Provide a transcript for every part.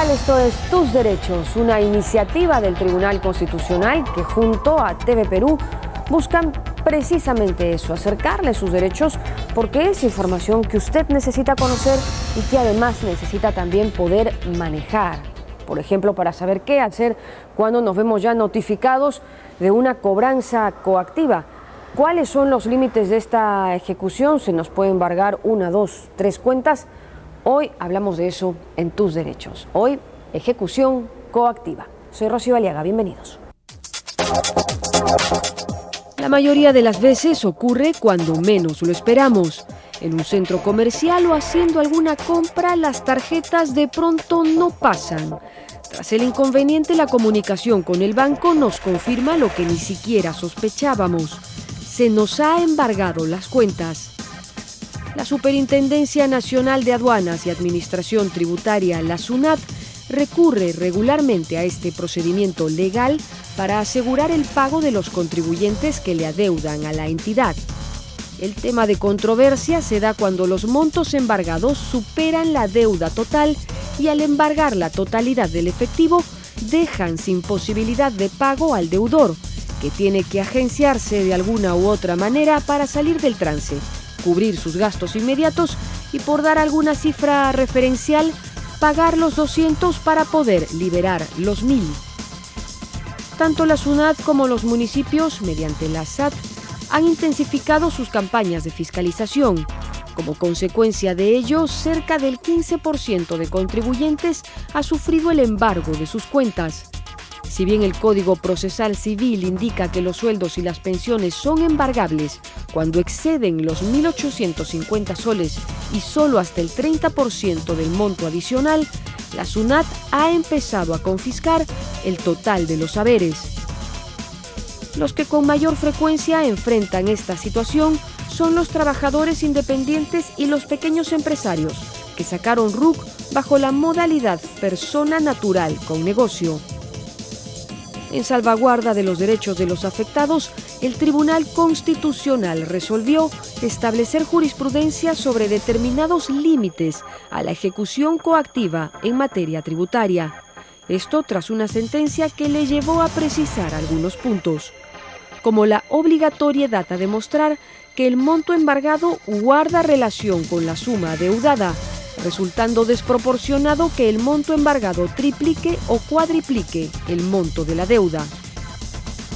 tal? Esto es Tus Derechos, una iniciativa del Tribunal Constitucional que junto a TV Perú buscan precisamente eso, acercarle sus derechos, porque es información que usted necesita conocer y que además necesita también poder manejar. Por ejemplo, para saber qué hacer cuando nos vemos ya notificados de una cobranza coactiva. ¿Cuáles son los límites de esta ejecución? ¿Se nos puede embargar 1, 2, 3 cuentas? Hoy hablamos de eso en Tus Derechos. Hoy, ejecución coactiva. Soy Rocío Aliaga, bienvenidos. La mayoría de las veces ocurre cuando menos lo esperamos. En un centro comercial o haciendo alguna compra, las tarjetas de pronto no pasan. Tras el inconveniente, la comunicación con el banco nos confirma lo que ni siquiera sospechábamos. Se nos ha embargado las cuentas. La Superintendencia Nacional de Aduanas y Administración Tributaria, la SUNAT, recurre regularmente a este procedimiento legal para asegurar el pago de los contribuyentes que le adeudan a la entidad. El tema de controversia se da cuando los montos embargados superan la deuda total y al embargar la totalidad del efectivo dejan sin posibilidad de pago al deudor, que tiene que agenciarse de alguna u otra manera para salir del trance, cubrir sus gastos inmediatos y, por dar alguna cifra referencial, pagar los 200 para poder liberar los 1000. Tanto la SUNAT como los municipios, mediante la SAT, han intensificado sus campañas de fiscalización. Como consecuencia de ello, cerca del 15% de contribuyentes ha sufrido el embargo de sus cuentas. Si bien el Código Procesal Civil indica que los sueldos y las pensiones son embargables cuando exceden los 1.850 soles y solo hasta el 30% del monto adicional, la SUNAT ha empezado a confiscar el total de los haberes. Los que con mayor frecuencia enfrentan esta situación son los trabajadores independientes y los pequeños empresarios, que sacaron RUC bajo la modalidad persona natural con negocio. En salvaguarda de los derechos de los afectados, el Tribunal Constitucional resolvió establecer jurisprudencia sobre determinados límites a la ejecución coactiva en materia tributaria. Esto tras una sentencia que le llevó a precisar algunos puntos, como la obligatoriedad a demostrar que el monto embargado guarda relación con la suma adeudada, resultando desproporcionado que el monto embargado triplique o cuadriplique el monto de la deuda.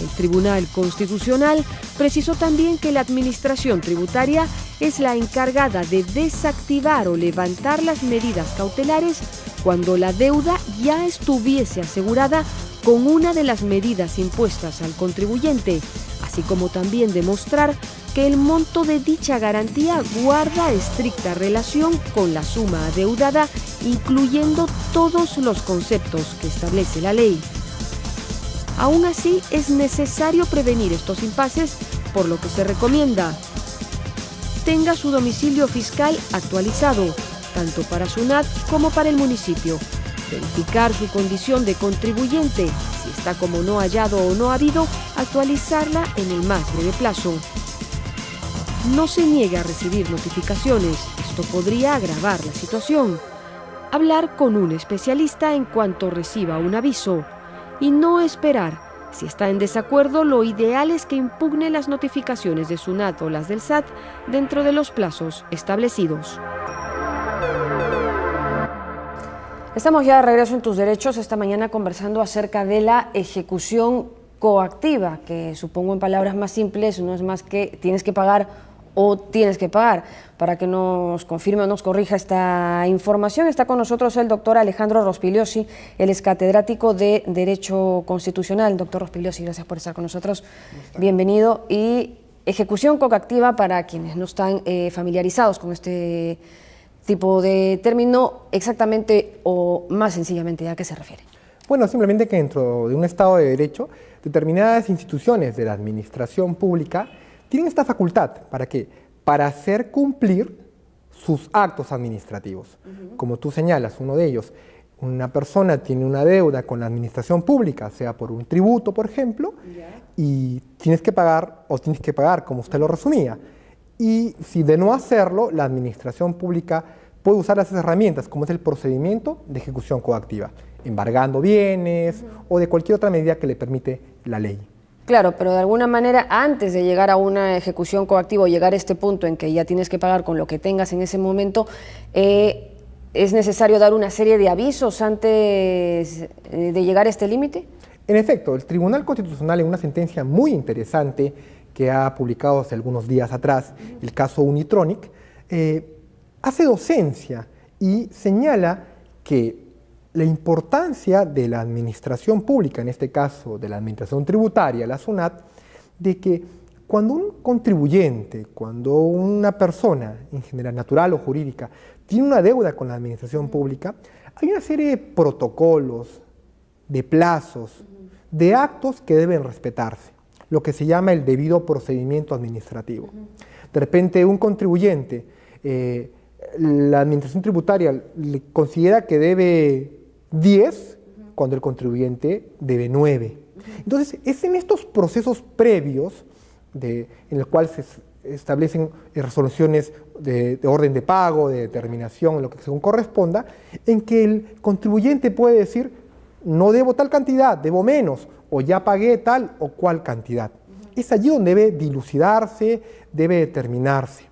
El Tribunal Constitucional precisó también que la Administración Tributaria es la encargada de desactivar o levantar las medidas cautelares cuando la deuda ya estuviese asegurada con una de las medidas impuestas al contribuyente, así como también demostrar que el monto de dicha garantía guarda estricta relación con la suma adeudada, incluyendo todos los conceptos que establece la ley. Aún así, es necesario prevenir estos impases, por lo que se recomienda: tenga su domicilio fiscal actualizado, tanto para SUNAT como para el municipio. Verificar su condición de contribuyente, si está como no hallado o no habido, actualizarla en el más breve plazo. No se niegue a recibir notificaciones, esto podría agravar la situación. Hablar con un especialista en cuanto reciba un aviso y no esperar. Si está en desacuerdo, lo ideal es que impugne las notificaciones de SUNAT o las del SAT dentro de los plazos establecidos. Estamos ya de regreso en Tus Derechos, esta mañana conversando acerca de la ejecución coactiva, que supongo en palabras más simples no es más que tienes que pagar o tienes que pagar. Para que nos confirme o nos corrija esta información, está con nosotros el doctor Alejandro Rospigliosi, él es catedrático de Derecho Constitucional. Doctor Rospigliosi, gracias por estar con nosotros. Bienvenido. Y ejecución coactiva, para quienes no están familiarizados con este tipo de término, exactamente o más sencillamente, ¿a qué se refiere? Bueno, simplemente que dentro de un Estado de Derecho, determinadas instituciones de la administración pública tienen esta facultad. ¿Para qué? Para hacer cumplir sus actos administrativos. Como tú señalas, uno de ellos, una persona tiene una deuda con la administración pública, sea por un tributo, por ejemplo, y tienes que pagar, como usted lo resumía. Y si de no hacerlo, la administración pública puede usar las herramientas, como es el procedimiento de ejecución coactiva, embargando bienes o de cualquier otra medida que le permite la ley. Claro, pero de alguna manera, antes de llegar a una ejecución coactiva o llegar a este punto en que ya tienes que pagar con lo que tengas en ese momento, ¿es necesario dar una serie de avisos antes de llegar a este límite? En efecto, el Tribunal Constitucional, en una sentencia muy interesante que ha publicado hace algunos días atrás, el caso Unitronic, hace docencia y señala que la importancia de la administración pública, en este caso de la administración tributaria, la SUNAT, de que cuando un contribuyente, cuando una persona, en general natural o jurídica, tiene una deuda con la administración pública, hay una serie de protocolos, de plazos, de actos que deben respetarse, lo que se llama el debido procedimiento administrativo. De repente un contribuyente, la administración tributaria le considera que debe 10 cuando el contribuyente debe 9. Entonces, es en estos procesos previos en el cual se establecen resoluciones de orden de pago, de determinación, lo que según corresponda, en que el contribuyente puede decir, no debo tal cantidad, debo menos, o ya pagué tal o cual cantidad. Es allí donde debe dilucidarse, debe determinarse.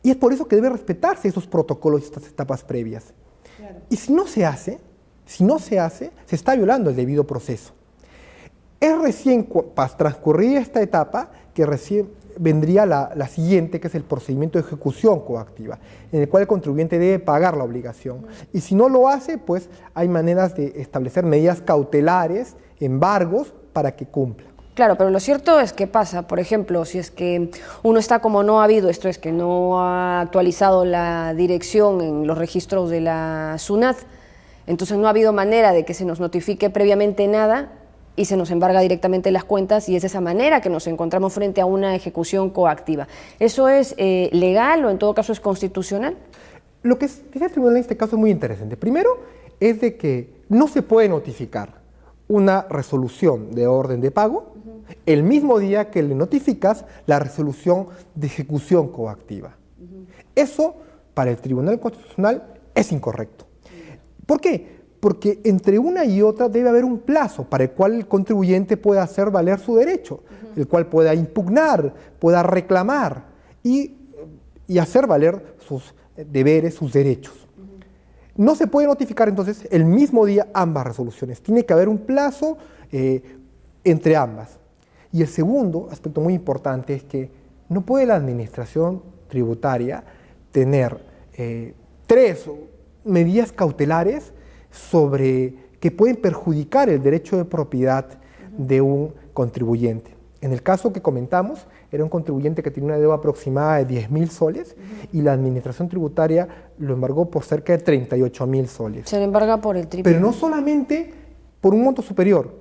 Y es por eso que debe respetarse esos protocolos y estas etapas previas. Claro. Y si no se hace, se está violando el debido proceso. Es recién transcurrida esta etapa que recién vendría la siguiente, que es el procedimiento de ejecución coactiva, en el cual el contribuyente debe pagar la obligación. Y si no lo hace, pues hay maneras de establecer medidas cautelares, embargos, para que cumpla. Claro, pero lo cierto es que pasa, por ejemplo, si es que uno está como no ha habido, esto es que no ha actualizado la dirección en los registros de la SUNAT, entonces no ha habido manera de que se nos notifique previamente nada y se nos embarga directamente las cuentas, y es de esa manera que nos encontramos frente a una ejecución coactiva. ¿Eso es legal o en todo caso es constitucional? Lo que dice el tribunal en este caso es muy interesante. Primero es de que no se puede notificar una resolución de orden de pago el mismo día que le notificas la resolución de ejecución coactiva. Eso, para el Tribunal Constitucional, es incorrecto. ¿Por qué? Porque entre una y otra debe haber un plazo para el cual el contribuyente pueda hacer valer su derecho, el cual pueda impugnar, pueda reclamar y hacer valer sus deberes, sus derechos. No se puede notificar entonces el mismo día ambas resoluciones, tiene que haber un plazo entre ambas. Y el segundo aspecto muy importante es que no puede la administración tributaria tener 3 medidas cautelares que pueden perjudicar el derecho de propiedad de un contribuyente. En el caso que comentamos, era un contribuyente que tenía una deuda aproximada de 10.000 soles y la administración tributaria lo embargó por cerca de 38.000 soles. Se le embarga por el triple. Pero no solamente por un monto superior.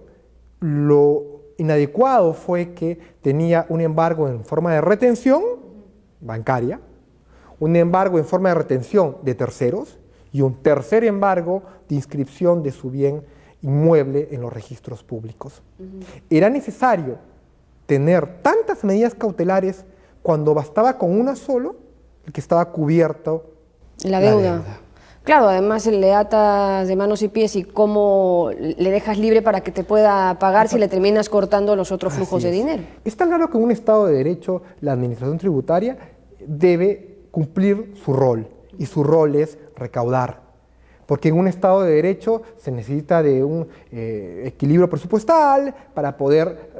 Lo inadecuado fue que tenía un embargo en forma de retención bancaria, un embargo en forma de retención de terceros y un tercer embargo de inscripción de su bien inmueble en los registros públicos. Era necesario tener tantas medidas cautelares cuando bastaba con una solo, el que estaba cubierto la deuda. Claro, además le atas de manos y pies y cómo le dejas libre para que te pueda pagar si le terminas cortando los otros flujos de dinero. Está claro que en un Estado de Derecho la administración tributaria debe cumplir su rol, y su rol es recaudar. Porque en un Estado de Derecho se necesita de un equilibrio presupuestal para poder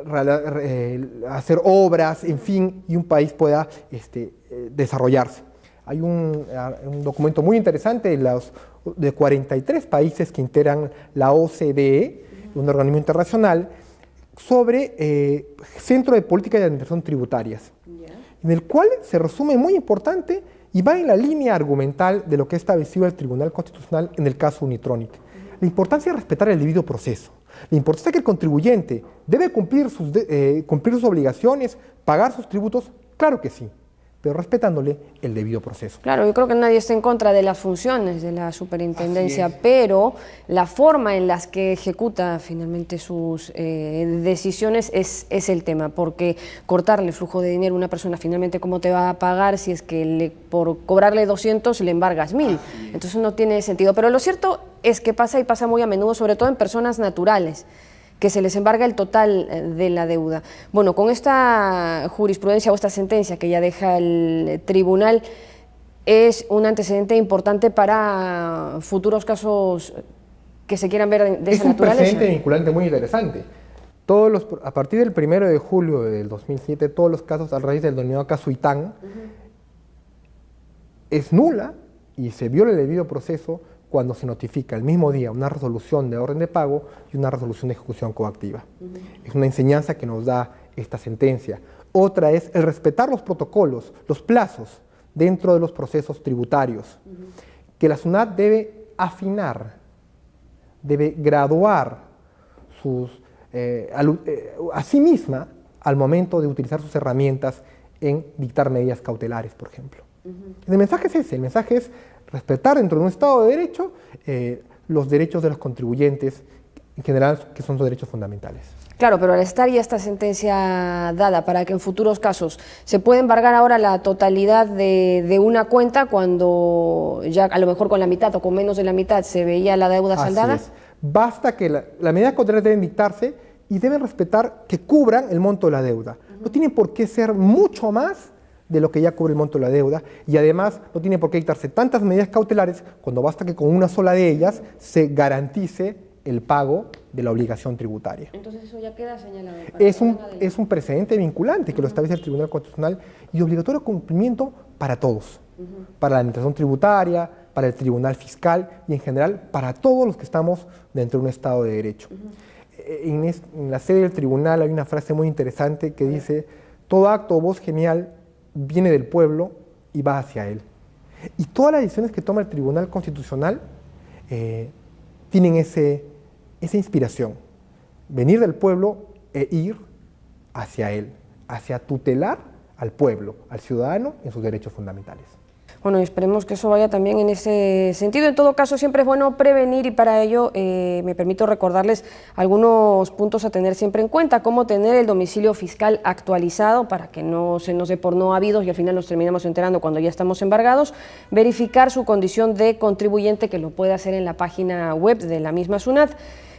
hacer obras, en fin, y un país pueda desarrollarse. Hay un documento muy interesante de 43 países que integran la OCDE, un organismo internacional, sobre Centro de Política y Administración Tributarias, en el cual se resume muy importante y va en la línea argumental de lo que ha establecido el Tribunal Constitucional en el caso Unitronic. La importancia de respetar el debido proceso, la importancia de que el contribuyente debe cumplir sus obligaciones, pagar sus tributos, claro que sí, pero respetándole el debido proceso. Claro, yo creo que nadie está en contra de las funciones de la superintendencia, pero la forma en las que ejecuta finalmente sus decisiones es el tema, porque cortarle el flujo de dinero a una persona, finalmente, ¿cómo te va a pagar si es que por cobrarle 200 le embargas 1000? Entonces no tiene sentido. Pero lo cierto es que pasa y pasa muy a menudo, sobre todo en personas naturales, que se les embarga el total de la deuda. Bueno, con esta jurisprudencia o esta sentencia que ya deja el tribunal, es un antecedente importante para futuros casos que se quieran ver de esa naturaleza. Es un precedente vinculante muy interesante. A partir del 1 de julio del 2007, todos los casos a raíz del denominado caso Itán, es nula y se viola el debido proceso cuando se notifica el mismo día una resolución de orden de pago y una resolución de ejecución coactiva. Es una enseñanza que nos da esta sentencia. Otra es el respetar los protocolos, los plazos dentro de los procesos tributarios, que la SUNAT debe afinar, debe graduar a sí misma al momento de utilizar sus herramientas en dictar medidas cautelares, por ejemplo. El mensaje es ese, el mensaje es respetar dentro de un Estado de Derecho los derechos de los contribuyentes, en general, que son sus derechos fundamentales. Claro, pero al estar ya esta sentencia dada para que en futuros casos se pueda embargar ahora la totalidad de una cuenta cuando ya a lo mejor con la mitad o con menos de la mitad se veía la deuda saldada. Así es. Basta que las medidas cautelares deben dictarse y deben respetar que cubran el monto de la deuda. No tienen por qué ser mucho más de lo que ya cubre el monto de la deuda, y además no tiene por qué dictarse tantas medidas cautelares cuando basta que con una sola de ellas se garantice el pago de la obligación tributaria. Entonces eso ya queda señalado. Es un precedente vinculante que lo establece el Tribunal Constitucional y obligatorio cumplimiento para todos, para la administración tributaria, para el Tribunal Fiscal y en general para todos los que estamos dentro de un Estado de Derecho. En la sede del tribunal hay una frase muy interesante que dice: todo acto o voz genial viene del pueblo y va hacia él. Y todas las decisiones que toma el Tribunal Constitucional tienen esa inspiración, venir del pueblo e ir hacia él, hacia tutelar al pueblo, al ciudadano en sus derechos fundamentales. Bueno, esperemos que eso vaya también en ese sentido. En todo caso, siempre es bueno prevenir y para ello me permito recordarles algunos puntos a tener siempre en cuenta, como tener el domicilio fiscal actualizado para que no se nos dé por no habidos y al final nos terminamos enterando cuando ya estamos embargados, verificar su condición de contribuyente, que lo puede hacer en la página web de la misma SUNAT,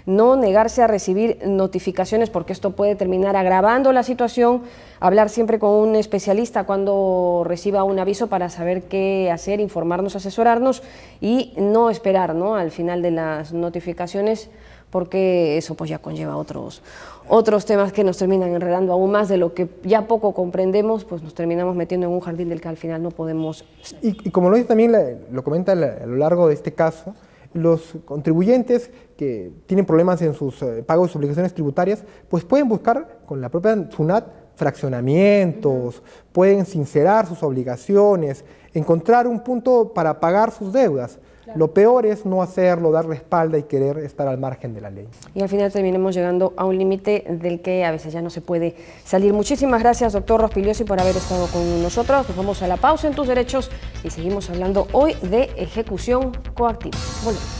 no negarse a recibir notificaciones porque esto puede terminar agravando la situación, hablar siempre con un especialista cuando reciba un aviso para saber qué hacer, informarnos, asesorarnos y no esperar, ¿no?, al final de las notificaciones, porque eso pues ya conlleva otros temas que nos terminan enredando aún más de lo que ya poco comprendemos, pues nos terminamos metiendo en un jardín del que al final no podemos. Y como lo dice también, lo comenta a lo largo de este caso, los contribuyentes que tienen problemas en sus pagos y obligaciones tributarias, pues pueden buscar con la propia SUNAT fraccionamientos, pueden sincerar sus obligaciones, encontrar un punto para pagar sus deudas. Claro. Lo peor es no hacerlo, darle espalda y querer estar al margen de la ley. Y al final terminemos llegando a un límite del que a veces ya no se puede salir. Muchísimas gracias, doctor Rospigliosi, por haber estado con nosotros. Nos vamos a la pausa en Tus Derechos y seguimos hablando hoy de ejecución coactiva. Volvemos.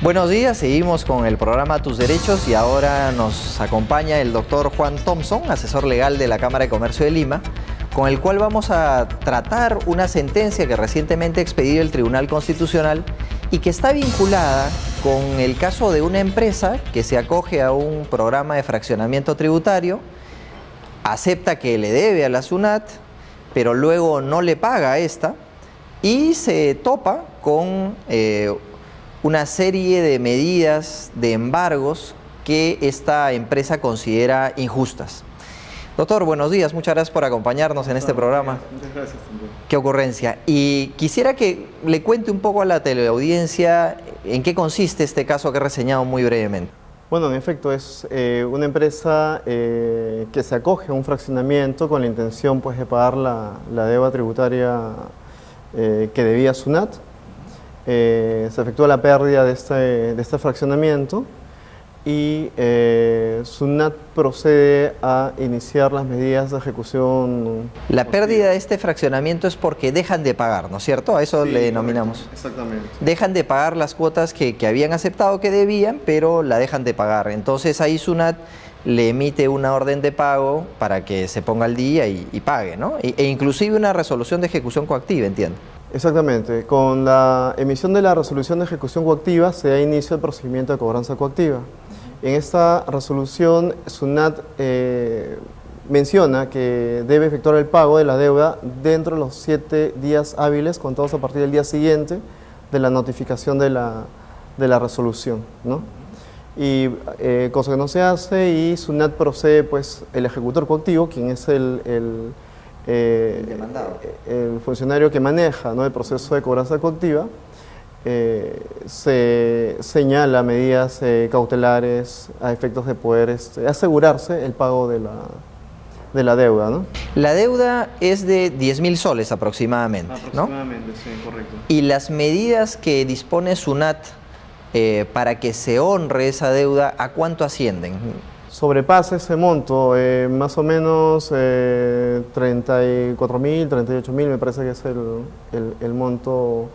Buenos días, seguimos con el programa Tus Derechos y ahora nos acompaña el doctor Juan Thompson, asesor legal de la Cámara de Comercio de Lima, con el cual vamos a tratar una sentencia que recientemente ha expedido el Tribunal Constitucional y que está vinculada con el caso de una empresa que se acoge a un programa de fraccionamiento tributario, acepta que le debe a la SUNAT, pero luego no le paga a esta y se topa con una serie de medidas de embargos que esta empresa considera injustas. Doctor, buenos días, muchas gracias por acompañarnos en este programa. Muchas gracias también. Qué ocurrencia. Y quisiera que le cuente un poco a la teleaudiencia en qué consiste este caso que he reseñado muy brevemente. Bueno, en efecto, es una empresa que se acoge a un fraccionamiento con la intención pues, de pagar la deuda tributaria que debía SUNAT. Se efectúa la pérdida de este fraccionamiento y SUNAT procede a iniciar las medidas de ejecución. La pérdida de este fraccionamiento es porque dejan de pagar, ¿no es cierto? A eso Sí, le denominamos. correcto, exactamente. Dejan de pagar las cuotas que habían aceptado que debían, pero la dejan de pagar. Entonces ahí SUNAT le emite una orden de pago para que se ponga al día y pague, ¿no? E inclusive una resolución de ejecución coactiva, entiendo. Exactamente. Con la emisión de la resolución de ejecución coactiva se da inicio al procedimiento de cobranza coactiva. En esta resolución, SUNAT menciona que debe efectuar el pago de la deuda dentro de los 7 días hábiles, contados a partir del día siguiente de la notificación de la resolución, ¿no? Y cosa que no se hace, y SUNAT procede, pues, el ejecutor coactivo, quien es el funcionario que maneja, ¿no?, el proceso de cobranza coactiva, se señala medidas cautelares a efectos de poder asegurarse el pago de la deuda, ¿no? La deuda es de 10.000 soles aproximadamente, ¿no? Aproximadamente, sí, correcto. Y las medidas que dispone SUNAT para que se honre esa deuda, ¿a cuánto ascienden? Sobrepasa ese monto, más o menos 34.000, 38.000, me parece que es el monto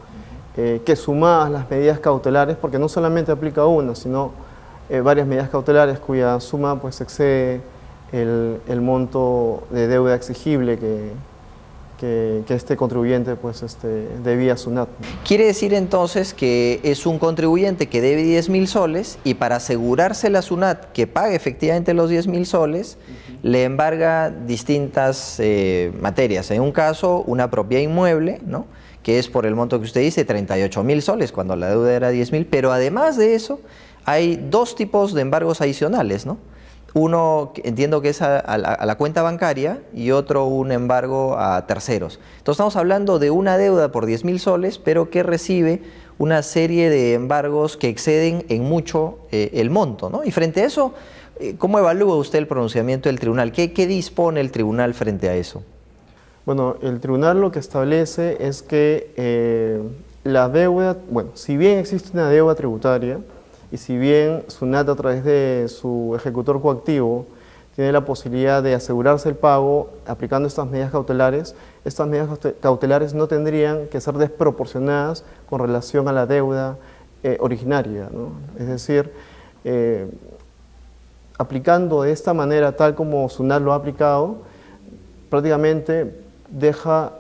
que sumadas las medidas cautelares, porque no solamente aplica una, sino varias medidas cautelares cuya suma pues excede el monto de deuda exigible que este contribuyente pues, debía a SUNAT. Quiere decir entonces que es un contribuyente que debe 10.000 soles y para asegurarse la SUNAT que pague efectivamente los 10.000 soles, le embarga distintas materias. En un caso, una propiedad inmueble, ¿no?, que es por el monto que usted dice, 38.000 soles, cuando la deuda era 10.000, pero además de eso, hay 2 tipos de embargos adicionales, ¿no? Uno, entiendo que es a la cuenta bancaria, y otro un embargo a terceros. Entonces estamos hablando de una deuda por 10.000 soles, pero que recibe una serie de embargos que exceden en mucho el monto, ¿no? Y frente a eso, ¿cómo evalúa usted el pronunciamiento del tribunal? ¿Qué dispone el tribunal frente a eso? Bueno, el tribunal lo que establece es que la deuda, bueno, si bien existe una deuda tributaria, y si bien SUNAT a través de su ejecutor coactivo tiene la posibilidad de asegurarse el pago aplicando estas medidas cautelares no tendrían que ser desproporcionadas con relación a la deuda originaria, ¿no? Es decir, aplicando de esta manera tal como SUNAT lo ha aplicado, prácticamente deja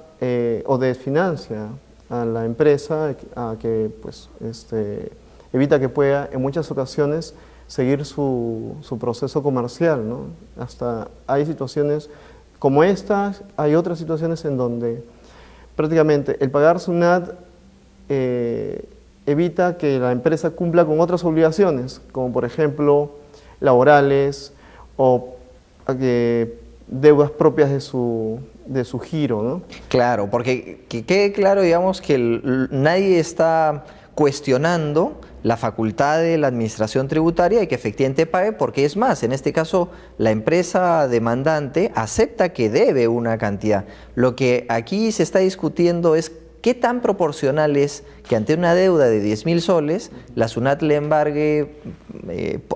o desfinancia a la empresa a que pues, evita que pueda en muchas ocasiones seguir su proceso comercial, ¿no? Hasta hay situaciones como estas, hay otras situaciones en donde prácticamente el pagar SUNAT evita que la empresa cumpla con otras obligaciones, como por ejemplo laborales o deudas propias de su giro, ¿no? Claro, porque que quede claro, digamos, que nadie está cuestionando la facultad de la administración tributaria y que efectivamente pague, porque es más, en este caso la empresa demandante acepta que debe una cantidad. Lo que aquí se está discutiendo es qué tan proporcional es que ante una deuda de 10.000 soles, la SUNAT le embargue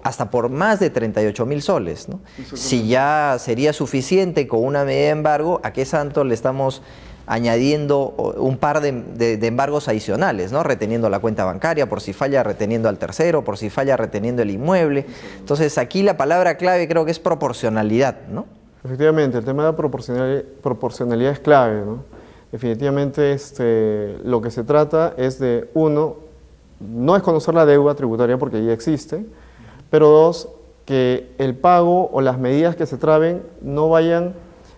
hasta por más de 38.000 soles, ¿no? Si ya sería suficiente con una medida de embargo, ¿a qué santo le estamos añadiendo un par de embargos adicionales, ¿no? Reteniendo la cuenta bancaria, por si falla reteniendo al tercero, por si falla reteniendo el inmueble? Entonces aquí la palabra clave creo que es proporcionalidad, ¿no? Efectivamente, el tema de la proporcionalidad es clave, ¿no? Definitivamente lo que se trata es de, uno, no es conocer la deuda tributaria porque ya existe, pero dos, que el pago o las medidas que se traben no vayan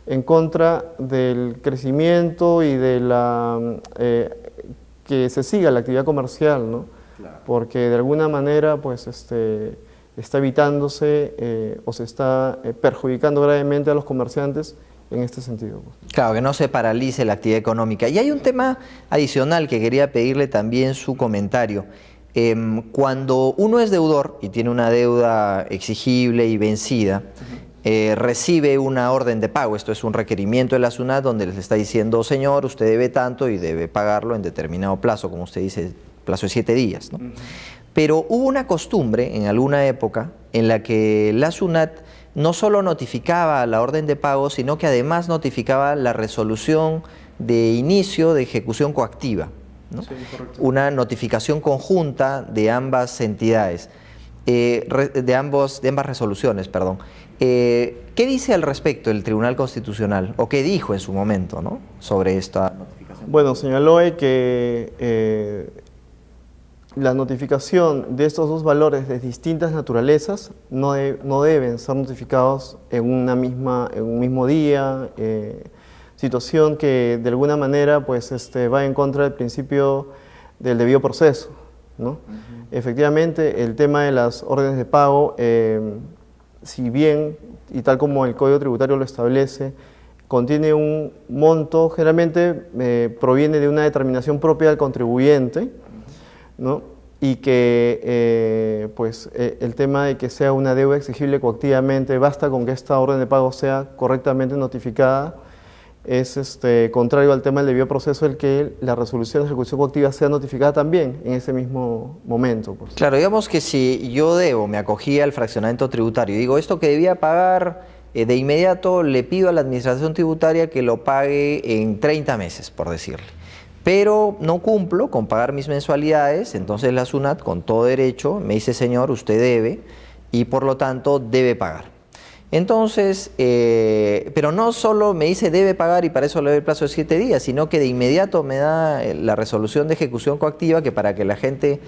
en contra del crecimiento y de que se siga la actividad comercial, ¿no? Claro. Porque de alguna manera pues, está evitándose o se está perjudicando gravemente a los comerciantes en este sentido. Claro, que no se paralice la actividad económica. Y hay un tema adicional que quería pedirle también su comentario. Cuando uno es deudor y tiene una deuda exigible y vencida, recibe una orden de pago. Esto es un requerimiento de la SUNAT donde les está diciendo, señor, usted debe tanto y debe pagarlo en determinado plazo, como usted dice, plazo de 7 días, ¿no? Pero hubo una costumbre en alguna época en la que la SUNAT no solo notificaba la orden de pago, sino que además notificaba la resolución de inicio de ejecución coactiva, ¿no? Sí, correcto. Una notificación conjunta de ambas entidades, de ambas resoluciones, perdón. ¿Qué dice al respecto el Tribunal Constitucional, o qué dijo en su momento, ¿no?, sobre esta notificación? Bueno, señaló que la notificación de estos dos valores de distintas naturalezas no deben ser notificados en un mismo día, situación que de alguna manera pues, va en contra del principio del debido proceso, ¿no? Efectivamente, el tema de las órdenes de pago, si bien, y tal como el Código Tributario lo establece, contiene un monto, generalmente proviene de una determinación propia del contribuyente, ¿no? Y que el tema de que sea una deuda exigible coactivamente, basta con que esta orden de pago sea correctamente notificada, es contrario al tema del debido proceso el que la resolución de ejecución coactiva sea notificada también en ese mismo momento. Pues. Claro, digamos que si yo debo, me acogí al fraccionamiento tributario y digo esto que debía pagar, de inmediato le pido a la administración tributaria que lo pague en 30 meses, por decirle. Pero no cumplo con pagar mis mensualidades, entonces la SUNAT con todo derecho me dice, señor, usted debe y por lo tanto debe pagar. Entonces, pero no solo me dice debe pagar y para eso le doy el plazo de 7 días, sino que de inmediato me da la resolución de ejecución coactiva que para que la gente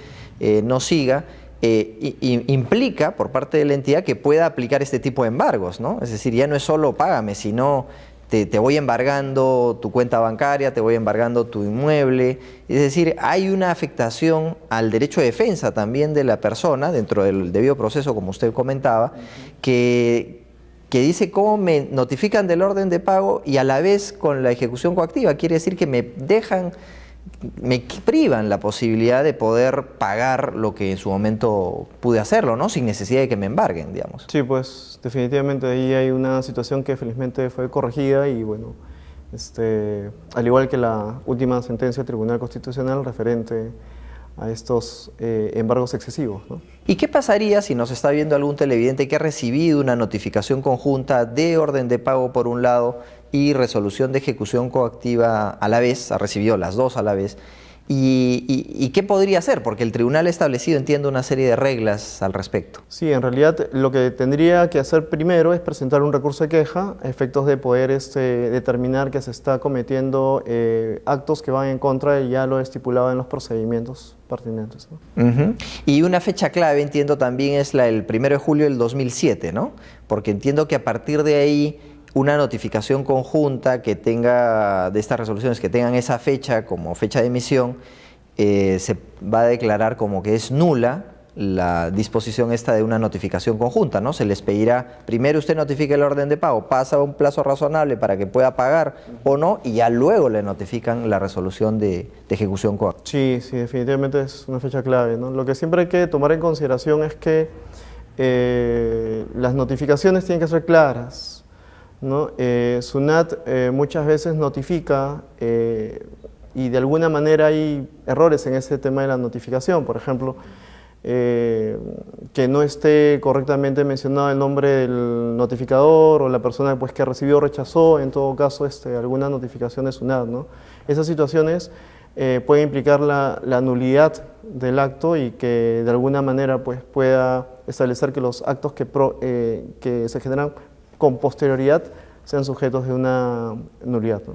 no siga, implica por parte de la entidad que pueda aplicar este tipo de embargos, ¿no? Es decir, ya no es solo págame, sino te voy embargando tu cuenta bancaria, te voy embargando tu inmueble. Es decir, hay una afectación al derecho de defensa también de la persona dentro del debido proceso, como usted comentaba, que dice cómo me notifican del orden de pago y a la vez con la ejecución coactiva. Quiere decir que me privan la posibilidad de poder pagar lo que en su momento pude hacerlo, ¿no? Sin necesidad de que me embarguen, digamos. Sí, pues definitivamente ahí hay una situación que felizmente fue corregida y bueno, al igual que la última sentencia del Tribunal Constitucional referente a estos embargos excesivos, ¿no? ¿Y qué pasaría si nos está viendo algún televidente que ha recibido una notificación conjunta de orden de pago por un lado y resolución de ejecución coactiva a la vez, ha recibido las dos a la vez? ¿Y qué podría hacer? Porque el tribunal ha establecido, entiendo, una serie de reglas al respecto. Sí, en realidad lo que tendría que hacer primero es presentar un recurso de queja a efectos de poder determinar que se está cometiendo actos que van en contra de ya lo estipulado en los procedimientos pertinentes, ¿no? Y una fecha clave, entiendo, también es el 1 de julio del 2007, ¿no? Porque entiendo que a partir de ahí una notificación conjunta que tenga, de estas resoluciones que tengan esa fecha como fecha de emisión, se va a declarar como que es nula la disposición esta de una notificación conjunta, ¿no? Se les pedirá, primero usted notifique el orden de pago, pasa un plazo razonable para que pueda pagar o no, y ya luego le notifican la resolución de ejecución coactiva. Sí, sí, definitivamente es una fecha clave, ¿no? Lo que siempre hay que tomar en consideración es que las notificaciones tienen que ser claras, ¿no? SUNAT muchas veces notifica y de alguna manera hay errores en ese tema de la notificación, por ejemplo, que no esté correctamente mencionado el nombre del notificador o la persona pues, que recibió o rechazó, en todo caso, alguna notificación de SUNAT, ¿no? Esas situaciones pueden implicar la nulidad del acto y que de alguna manera pues, pueda establecer que los actos que se generan con posterioridad sean sujetos de una nulidad, ¿no?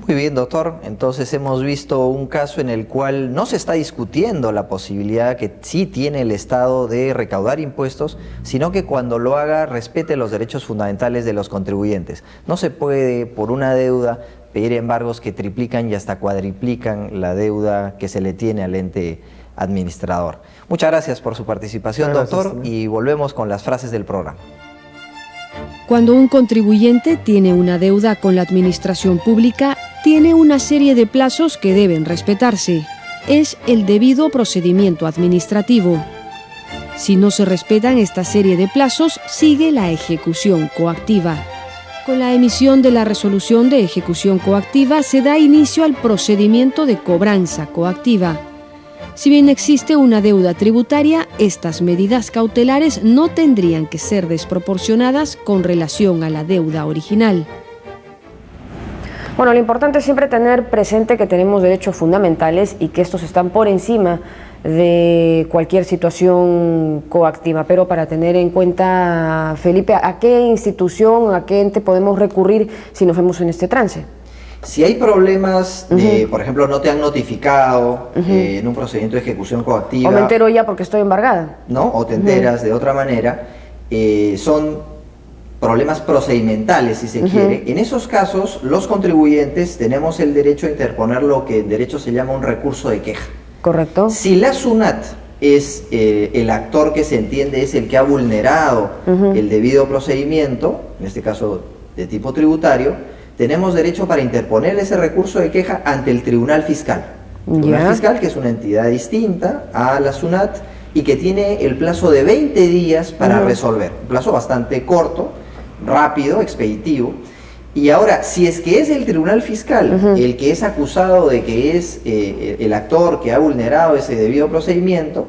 Muy bien, doctor. Entonces hemos visto un caso en el cual no se está discutiendo la posibilidad que sí tiene el Estado de recaudar impuestos, sino que cuando lo haga respete los derechos fundamentales de los contribuyentes. No se puede, por una deuda, pedir embargos que triplican y hasta cuadriplican la deuda que se le tiene al ente administrador. Muchas gracias por su participación, doctor, y volvemos con las frases del programa. Cuando un contribuyente tiene una deuda con la administración pública, tiene una serie de plazos que deben respetarse. es el debido procedimiento administrativo. Si no se respetan esta serie de plazos, sigue la ejecución coactiva. Con la emisión de la resolución de ejecución coactiva se da inicio al procedimiento de cobranza coactiva. Si bien existe una deuda tributaria, estas medidas cautelares no tendrían que ser desproporcionadas con relación a la deuda original. Bueno, lo importante es siempre tener presente que tenemos derechos fundamentales y que estos están por encima de cualquier situación coactiva. Pero para tener en cuenta, Felipe, ¿a qué institución, a qué ente podemos recurrir si nos vemos en este trance? Si hay problemas de, por ejemplo, no te han notificado en un procedimiento de ejecución coactiva. O me entero ya porque estoy embargada. ¿No? O te enteras de otra manera, son problemas procedimentales, si se quiere. En esos casos, los contribuyentes tenemos el derecho a interponer lo que en derecho se llama un recurso de queja. Correcto. Si la SUNAT es el actor que se entiende es el que ha vulnerado el debido procedimiento, en este caso de tipo tributario, tenemos derecho para interponer ese recurso de queja ante el Tribunal Fiscal. El Tribunal Fiscal, que es una entidad distinta a la SUNAT y que tiene el plazo de 20 días para resolver. Un plazo bastante corto, rápido, expeditivo. Y ahora, si es que es el Tribunal Fiscal el que es acusado de que es el actor que ha vulnerado ese debido procedimiento,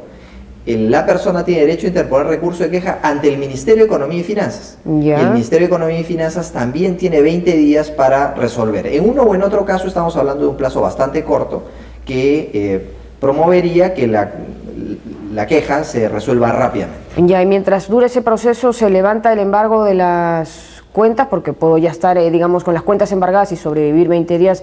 la persona tiene derecho a interponer recurso de queja ante el Ministerio de Economía y Finanzas. Y el Ministerio de Economía y Finanzas también tiene 20 días para resolver. En uno o en otro caso estamos hablando de un plazo bastante corto que promovería que la queja se resuelva rápidamente. Ya, y mientras dure ese proceso, se levanta el embargo de las cuentas, porque puedo ya estar, digamos, con las cuentas embargadas y sobrevivir 20 días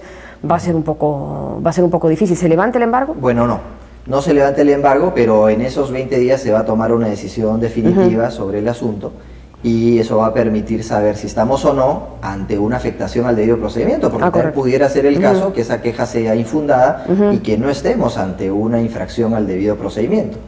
va a ser un poco difícil. ¿Se levanta el embargo? Bueno, no se levanta el embargo, pero en esos 20 días se va a tomar una decisión definitiva sobre el asunto y eso va a permitir saber si estamos o no ante una afectación al debido procedimiento, porque también pudiera ser el caso que esa queja sea infundada y que no estemos ante una infracción al debido procedimiento.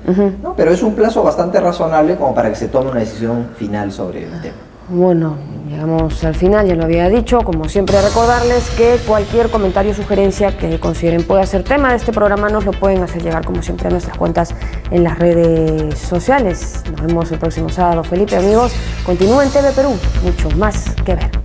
¿No? Pero es un plazo bastante razonable como para que se tome una decisión final sobre el tema. Bueno, llegamos al final, ya lo había dicho, como siempre recordarles que cualquier comentario o sugerencia que consideren pueda ser tema de este programa nos lo pueden hacer llegar como siempre a nuestras cuentas en las redes sociales. Nos vemos el próximo sábado. Felipe, amigos, continúen en TV Perú, mucho más que ver.